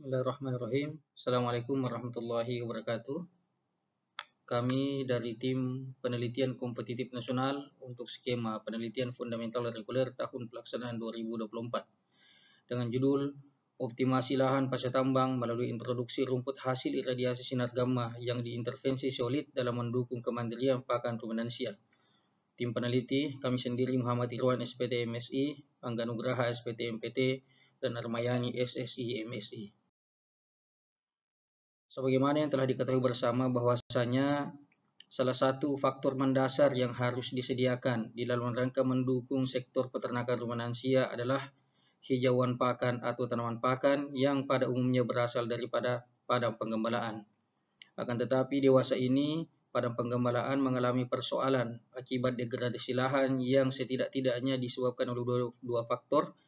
Bismillahirrahmanirrahim. Assalamualaikum warahmatullahi wabarakatuh. Kami dari tim penelitian kompetitif nasional untuk skema penelitian fundamental reguler tahun pelaksanaan 2024 dengan judul Optimasi lahan pasca tambang melalui introduksi rumput hasil iradiasi sinar gamma yang diintervensi solid dalam mendukung kemandirian pakan ruminansia. Tim peneliti kami sendiri Muhammad Irwan SPT MSI, Angga Nugraha SPT MPT, dan Armayani SSI MSI. Sebagaimana yang telah diketahui bersama bahwasanya salah satu faktor mendasar yang harus disediakan di dalam rangka mendukung sektor peternakan ruminansia adalah hijauan pakan atau tanaman pakan yang pada umumnya berasal daripada padang penggembalaan. Akan tetapi dewasa ini padang penggembalaan mengalami persoalan akibat degradasi lahan yang setidak-tidaknya disebabkan oleh dua faktor.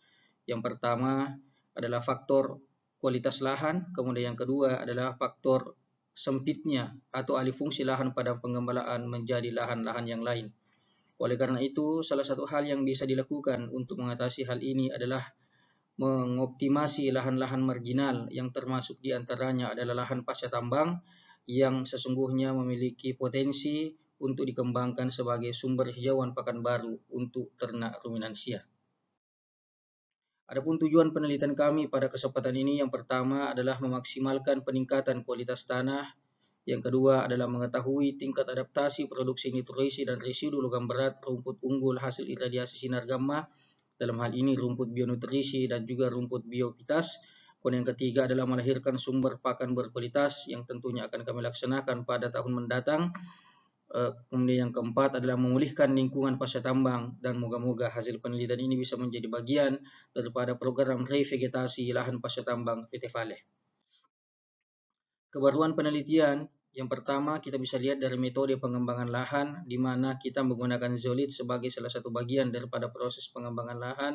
Yang pertama adalah faktor kualitas lahan, kemudian yang kedua adalah faktor sempitnya atau alih fungsi lahan padang penggembalaan menjadi lahan-lahan yang lain. Oleh karena itu, salah satu hal yang bisa dilakukan untuk mengatasi hal ini adalah mengoptimasi lahan-lahan marginal yang termasuk diantaranya adalah lahan pasca tambang yang sesungguhnya memiliki potensi untuk dikembangkan sebagai sumber hijauan pakan baru untuk ternak ruminansia. Adapun tujuan penelitian kami pada kesempatan ini yang pertama adalah memaksimalkan peningkatan kualitas tanah, yang kedua adalah mengetahui tingkat adaptasi produksi nitrogen dan residu logam berat rumput unggul hasil iradiasi sinar gamma, dalam hal ini rumput bionutrisi dan juga rumput biovitas. Kemudian yang ketiga adalah melahirkan sumber pakan berkualitas yang tentunya akan kami laksanakan pada tahun mendatang. Kemudian yang keempat adalah memulihkan lingkungan pasca tambang, dan moga-moga hasil penelitian ini bisa menjadi bagian daripada program revegetasi lahan pasca tambang PT Vale. Kebaruan penelitian yang pertama kita bisa lihat dari metode pengembangan lahan, di mana kita menggunakan zeolit sebagai salah satu bagian daripada proses pengembangan lahan.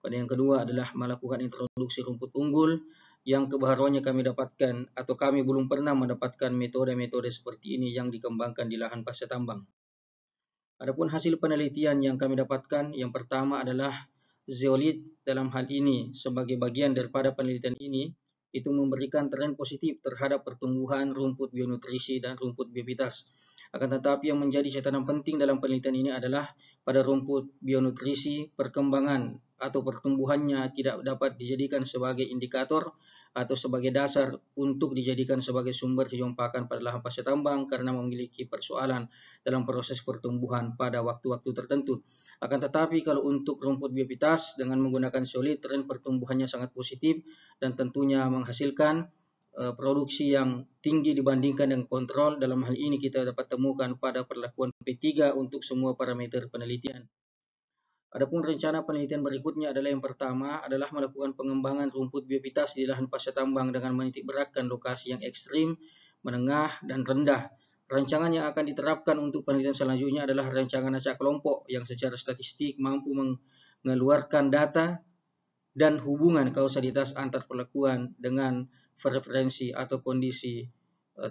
Kemudian yang kedua adalah melakukan introduksi rumput unggul, yang kebaruannya kami dapatkan atau kami belum pernah mendapatkan metode-metode seperti ini yang dikembangkan di lahan pasca tambang. Adapun hasil penelitian yang kami dapatkan, yang pertama adalah zeolit dalam hal ini sebagai bagian daripada penelitian ini itu memberikan tren positif terhadap pertumbuhan rumput bionutrisi dan rumput biovitas. Akan tetapi yang menjadi catatan penting dalam penelitian ini adalah pada rumput bionutrisi perkembangan atau pertumbuhannya tidak dapat dijadikan sebagai indikator atau sebagai dasar untuk dijadikan sebagai sumber hijauan pakan pada lahan pasca tambang karena memiliki persoalan dalam proses pertumbuhan pada waktu-waktu tertentu. Akan tetapi kalau untuk rumput biovitas dengan menggunakan zeolit, tren pertumbuhannya sangat positif dan tentunya menghasilkan produksi yang tinggi dibandingkan dengan kontrol. Dalam hal ini kita dapat temukan pada perlakuan P3 untuk semua parameter penelitian. Adapun rencana penelitian berikutnya adalah yang pertama adalah melakukan pengembangan rumput biovitas di lahan pasca tambang dengan menitik beratkan lokasi yang ekstrim, menengah, dan rendah. Rancangan yang akan diterapkan untuk penelitian selanjutnya adalah rancangan acak kelompok yang secara statistik mampu mengeluarkan data dan hubungan kausalitas antar perlakuan dengan referensi atau kondisi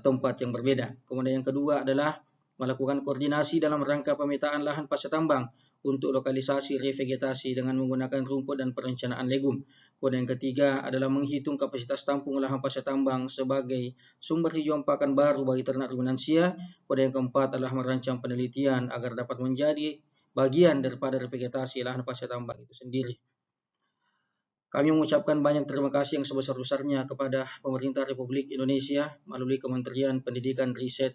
tempat yang berbeda. Kemudian yang kedua adalah melakukan koordinasi dalam rangka pemetaan lahan pasca tambang untuk lokalisasi revegetasi dengan menggunakan rumput dan perencanaan legum. Kemudian yang ketiga adalah menghitung kapasitas tampung lahan pasca tambang sebagai sumber hijauan pakan baru bagi ternak ruminansia. Kemudian yang keempat adalah merancang penelitian agar dapat menjadi bagian daripada revegetasi lahan pasca tambang itu sendiri. Kami mengucapkan banyak terima kasih yang sebesar-besarnya kepada pemerintah Republik Indonesia melalui Kementerian Pendidikan, Riset,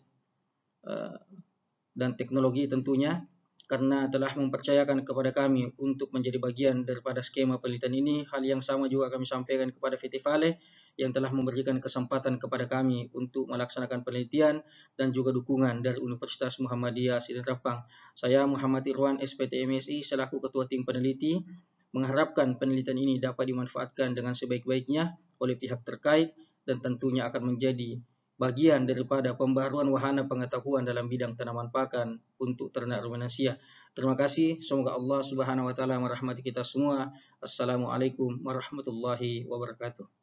dan Teknologi tentunya, karena telah mempercayakan kepada kami untuk menjadi bagian daripada skema penelitian ini. Hal yang sama juga kami sampaikan kepada PT Vale yang telah memberikan kesempatan kepada kami untuk melaksanakan penelitian dan juga dukungan dari Universitas Muhammadiyah Sidin Rapang. Saya Muhammad Irwan SPT MSI selaku Ketua Tim Peneliti mengharapkan penelitian ini dapat dimanfaatkan dengan sebaik-baiknya oleh pihak terkait dan tentunya akan menjadi bagian daripada pembaruan wahana pengetahuan dalam bidang tanaman pakan untuk ternak ruminansia. Terima kasih. Semoga Allah Subhanahu wa taala merahmati kita semua. Assalamualaikum warahmatullahi wabarakatuh.